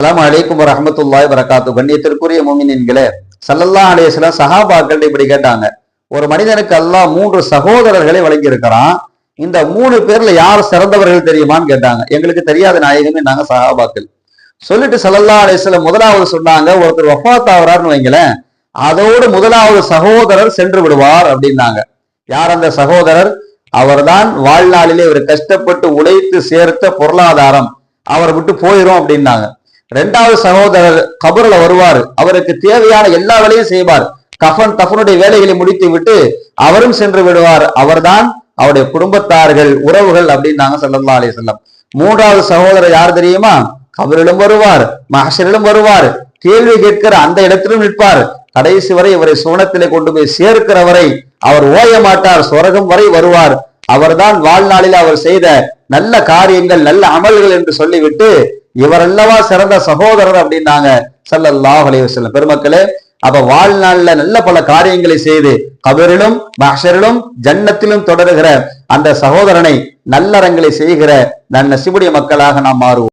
அஸ்ஸலாமு அலைக்கும் வரஹ்மத்துல்லாஹி வரகாத்து. கண்ணியத்திற்குரிய முஃமினீன்களே, ஸல்லல்லாஹு அலைஹி வஸல்லம் சஹாபாக்கள் இப்படி கேட்டாங்க, ஒரு மனிதனுக்கு அல்லாஹ் 3 சகோதரர்களை வழங்கி இருக்கிறான், இந்த 3 பேர்ல யார் சிறந்தவர்கள் தெரியுமான்னு கேட்டாங்க. எங்களுக்கு தெரியாத நாயகமே நாங்க சஹாபாக்கள். சொல்லிட்டு ஸல்லல்லாஹு அலைஹி வஸல்லம் முதலாவது சொன்னாங்க, ஒருத்தர் வஃபாத் ஆகுறாருன்னு வைங்களேன், அதோடு முதலாவது சகோதரர் சென்று விடுவார் அப்படின்னாங்க. யார் அந்த சகோதரர்? அவர்தான் வாழ்நாளிலே இவர் கஷ்டப்பட்டு உழைத்து சேர்த்த பொருளாதாரம் அவரை விட்டு போயிரும் அப்படின்னாங்க. 2வது சகோதரர் கபர்ல வருவார், அவருக்கு தேவையான எல்லா வேலையும் செய்வார், கஃபன் தஃபனுடைய வேலைகளை முடித்து விட்டு அவரும் சென்று விடுவார், அவர்தான் அவருடைய குடும்பத்தார்கள் உறவுகள் அப்படின்னாங்க ஸல்லல்லாஹு அலைஹி வஸல்லம். 3வது சகோதரர் யார் தெரியுமா? கபரிலும் வருவார், மஹ்ஷரிலும் வருவார், கேள்வி கேட்கிற அந்த இடத்திலும் நிற்பார், கடைசி வரை இவரை சுவனத்திலே கொண்டு போய் சேர்க்கிற வரை அவர் ஓய மாட்டார், சொர்க்கம் வரை வருவார், அவர்தான் வாழ்நாளில் அவர் செய்த நல்ல காரியங்கள் நல்ல அமல்கள் என்று சொல்லிவிட்டு இவர் அல்லவா சிறந்த சகோதரர் அப்படின்னாங்க ஸல்லல்லாஹு அலைஹி வஸல்லம். பெருமக்களே, அப்ப வாழ்நாள்ல நல்ல பல காரியங்களை செய்து கபரிலும் மஹ்ஷரிலும் ஜன்னத்திலும் தொடருகிற அந்த சகோதரனை நல்லறங்களை செய்கிற நன்னசிபுடைய மக்களாக நாம் மாறுவோம்.